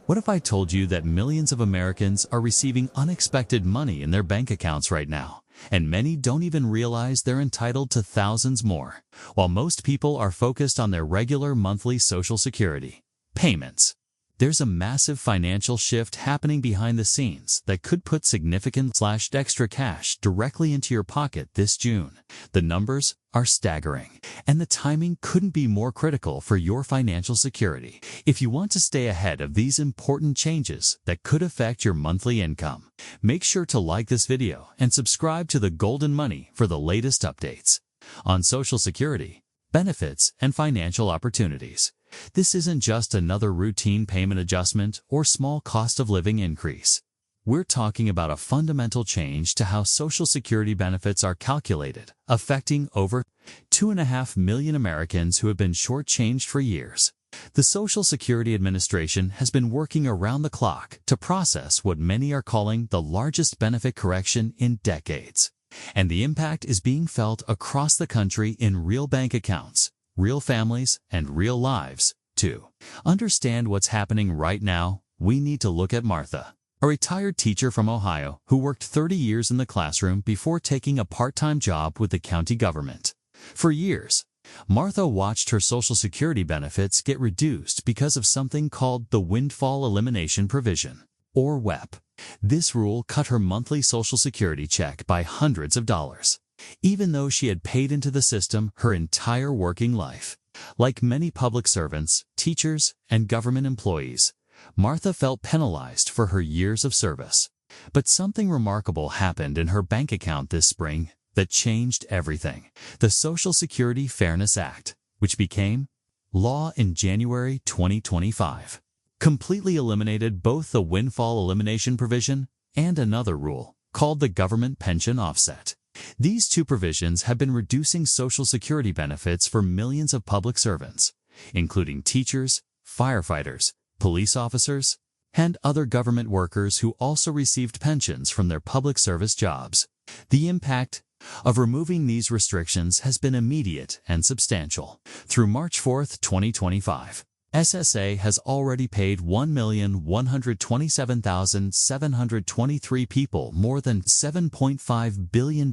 What if I told you that millions of Americans are receiving unexpected money in their bank accounts right now, and many don't even realize they're entitled to thousands more, while most people are focused on their regular monthly Social Security payments? There's a massive financial shift happening behind the scenes that could put significant extra cash directly into your pocket this June. The numbers are staggering, and the timing couldn't be more critical for your financial security. If you want to stay ahead of these important changes that could affect your monthly income, make sure to like this video and subscribe to the Golden Money for the latest updates on Social Security, benefits, and financial opportunities. This isn't just another routine payment adjustment or small cost of living increase. We're talking about a fundamental change to how Social Security benefits are calculated, affecting over 2.5 million Americans who have been shortchanged for years. The Social Security Administration has been working around the clock to process what many are calling the largest benefit correction in decades. And the impact is being felt across the country in real bank accounts, real families, and real lives, too. Understand what's happening right now, we need to look at Martha, a retired teacher from Ohio who worked 30 years in the classroom before taking a part-time job with the county government. For years, Martha watched her Social Security benefits get reduced because of something called the Windfall Elimination Provision, or WEP. This rule cut her monthly Social Security check by hundreds of dollars, even though she had paid into the system her entire working life. Like many public servants, teachers, and government employees, Martha felt penalized for her years of service. But something remarkable happened in her bank account this spring that changed everything. The Social Security Fairness Act, which became law in January 2025, completely eliminated both the Windfall Elimination Provision and another rule called the Government Pension Offset. These two provisions have been reducing Social Security benefits for millions of public servants, including teachers, firefighters, police officers, and other government workers who also received pensions from their public service jobs. The impact of removing these restrictions has been immediate and substantial. Through March 4, 2025, SSA has already paid 1,127,723 people more than $7.5 billion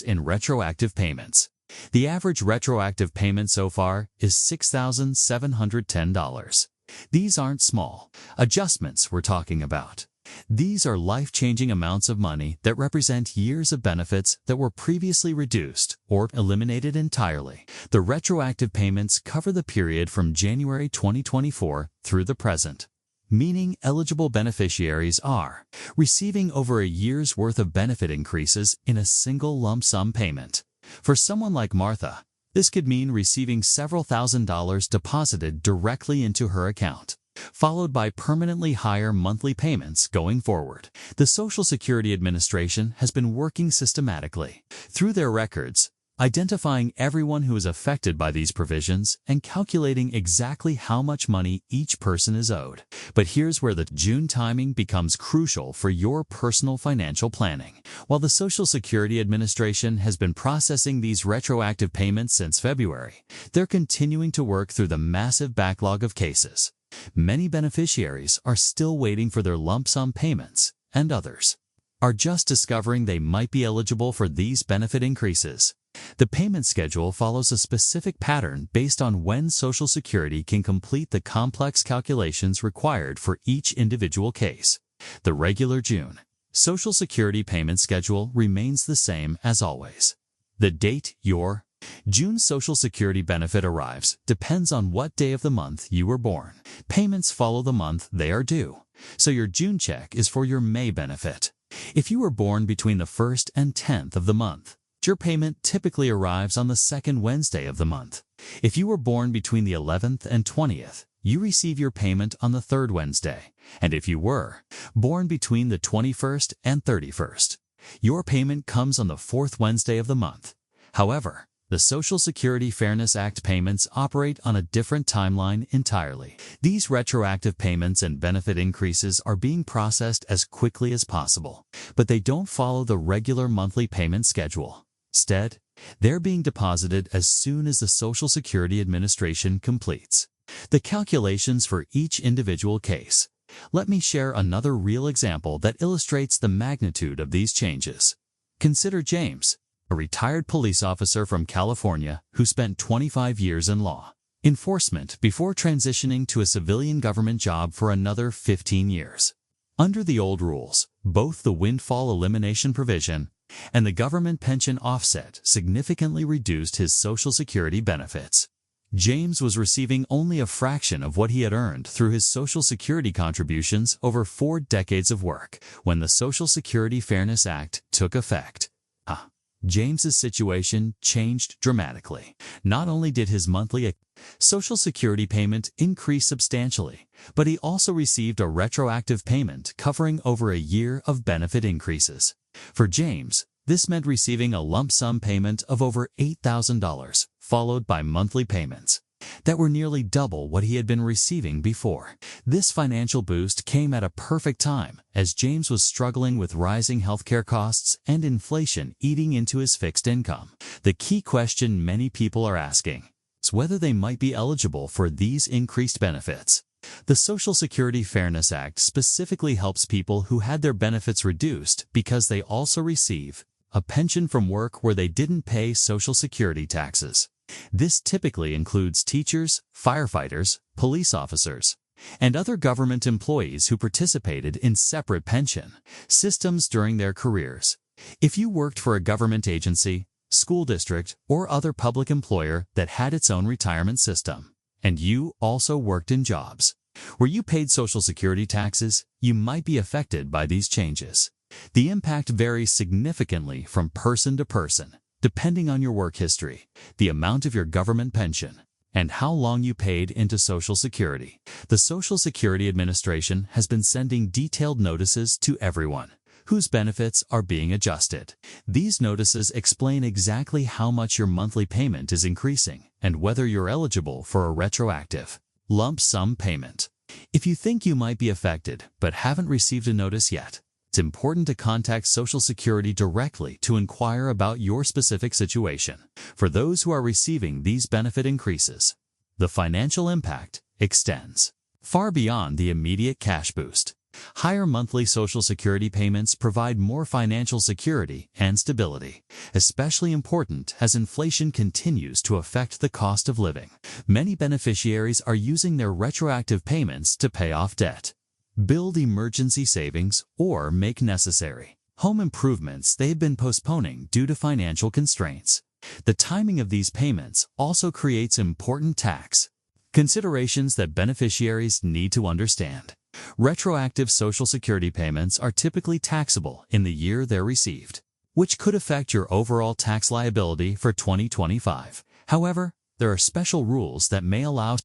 in retroactive payments. The average retroactive payment so far is $6,710. These aren't small adjustments we're talking about. These are life-changing amounts of money that represent years of benefits that were previously reduced or eliminated entirely. The retroactive payments cover the period from January 2024 through the present, meaning eligible beneficiaries are receiving over a year's worth of benefit increases in a single lump sum payment. For someone like Martha, this could mean receiving several $1,000s deposited directly into her account, followed by permanently higher monthly payments going forward. The Social Security Administration has been working systematically through their records, identifying everyone who is affected by these provisions and calculating exactly how much money each person is owed. But here's where the June timing becomes crucial for your personal financial planning. While the Social Security Administration has been processing these retroactive payments since February, they're continuing to work through the massive backlog of cases. Many beneficiaries are still waiting for their lump sum payments, and others are just discovering they might be eligible for these benefit increases. The payment schedule follows a specific pattern based on when Social Security can complete the complex calculations required for each individual case. The regular June Social Security payment schedule remains the same as always. The date your June Social Security benefit arrives depends on what day of the month you were born. Payments follow the month they are due, so your June check is for your May benefit. If you were born between the 1st and 10th of the month, your payment typically arrives on the second Wednesday of the month. If you were born between the 11th and 20th, you receive your payment on the third Wednesday. And if you were born between the 21st and 31st, your payment comes on the fourth Wednesday of the month. However, the Social Security Fairness Act payments operate on a different timeline entirely. These retroactive payments and benefit increases are being processed as quickly as possible, but they don't follow the regular monthly payment schedule. Instead, they're being deposited as soon as the Social Security Administration completes the calculations for each individual case. Let me share another real example that illustrates the magnitude of these changes. Consider James, a retired police officer from California who spent 25 years in law enforcement before transitioning to a civilian government job for another 15 years. Under the old rules, both the windfall elimination provision and the government pension offset significantly reduced his Social Security benefits. James was receiving only a fraction of what he had earned through his Social Security contributions over 4 decades of work when the Social Security Fairness Act took effect. James's situation changed dramatically. Not only did his monthly Social Security payment increase substantially, but he also received a retroactive payment covering over a year of benefit increases. For James, this meant receiving a lump sum payment of over $8,000, followed by monthly payments that were nearly double what he had been receiving before. This financial boost came at a perfect time, as James was struggling with rising healthcare costs and inflation eating into his fixed income. The key question many people are asking is whether they might be eligible for these increased benefits. The Social Security Fairness Act specifically helps people who had their benefits reduced because they also receive a pension from work where they didn't pay Social Security taxes. This typically includes teachers, firefighters, police officers, and other government employees who participated in separate pension systems during their careers. If you worked for a government agency, school district, or other public employer that had its own retirement system, and you also worked in jobs where you paid Social Security taxes, you might be affected by these changes. The impact varies significantly from person to person, depending on your work history, the amount of your government pension, and how long you paid into Social Security. The Social Security Administration has been sending detailed notices to everyone whose benefits are being adjusted. These notices explain exactly how much your monthly payment is increasing and whether you're eligible for a retroactive lump sum payment. If you think you might be affected but haven't received a notice yet, it's important to contact Social Security directly to inquire about your specific situation. For those who are receiving these benefit increases, the financial impact extends far beyond the immediate cash boost. Higher monthly Social Security payments provide more financial security and stability, especially important as inflation continues to affect the cost of living. Many beneficiaries are using their retroactive payments to pay off debt, build emergency savings, or make necessary home improvements they've been postponing due to financial constraints. The timing of these payments also creates important tax considerations that beneficiaries need to understand. Retroactive Social Security payments are typically taxable in the year they're received, which could affect your overall tax liability for 2025. However, there are special rules that may allow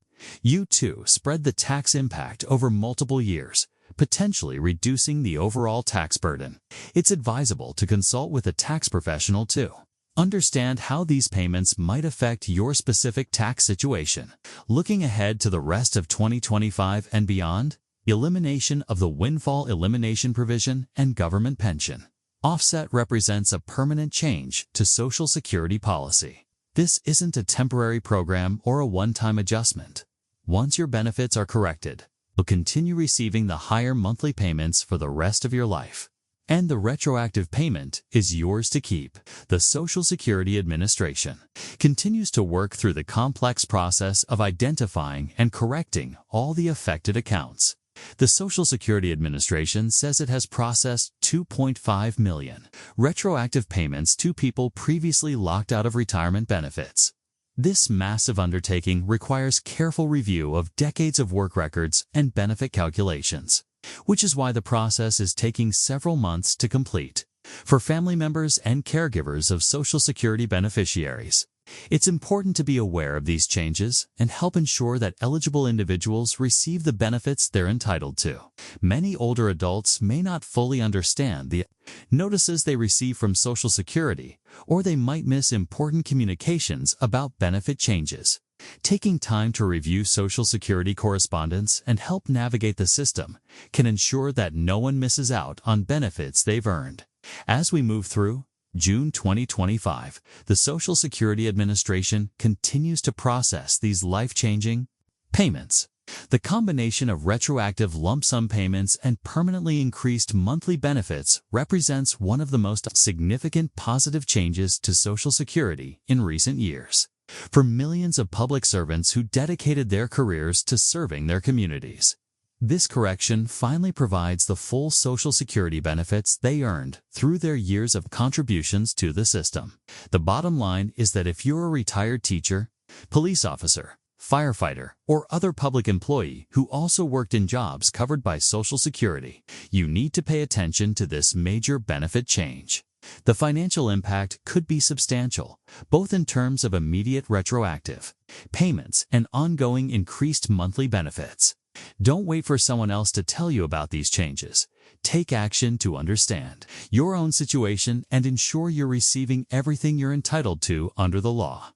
you to spread the tax impact over multiple years, potentially reducing the overall tax burden. It's advisable to consult with a tax professional to understand how these payments might affect your specific tax situation. Looking ahead to the rest of 2025 and beyond, elimination of the windfall elimination provision and government pension offset represents a permanent change to Social Security policy. This isn't a temporary program or a one-time adjustment. Once your benefits are corrected, you'll continue receiving the higher monthly payments for the rest of your life, and the retroactive payment is yours to keep. The Social Security Administration continues to work through the complex process of identifying and correcting all the affected accounts. The Social Security Administration says it has processed 2.5 million retroactive payments to people previously locked out of retirement benefits. This massive undertaking requires careful review of decades of work records and benefit calculations, which is why the process is taking several months to complete. For family members and caregivers of Social Security beneficiaries, it's important to be aware of these changes and help ensure that eligible individuals receive the benefits they're entitled to. Many older adults may not fully understand the notices they receive from Social Security, or they might miss important communications about benefit changes. Taking time to review Social Security correspondence and help navigate the system can ensure that no one misses out on benefits they've earned. As we move through June 2025, the Social Security Administration continues to process these life-changing payments. The combination of retroactive lump sum payments and permanently increased monthly benefits represents one of the most significant positive changes to Social Security in recent years for millions of public servants who dedicated their careers to serving their communities. This correction finally provides the full Social Security benefits they earned through their years of contributions to the system. The bottom line is that if you're a retired teacher, police officer, firefighter, or other public employee who also worked in jobs covered by Social Security, you need to pay attention to this major benefit change. The financial impact could be substantial, both in terms of immediate retroactive payments and ongoing increased monthly benefits. Don't wait for someone else to tell you about these changes. Take action to understand your own situation and ensure you're receiving everything you're entitled to under the law.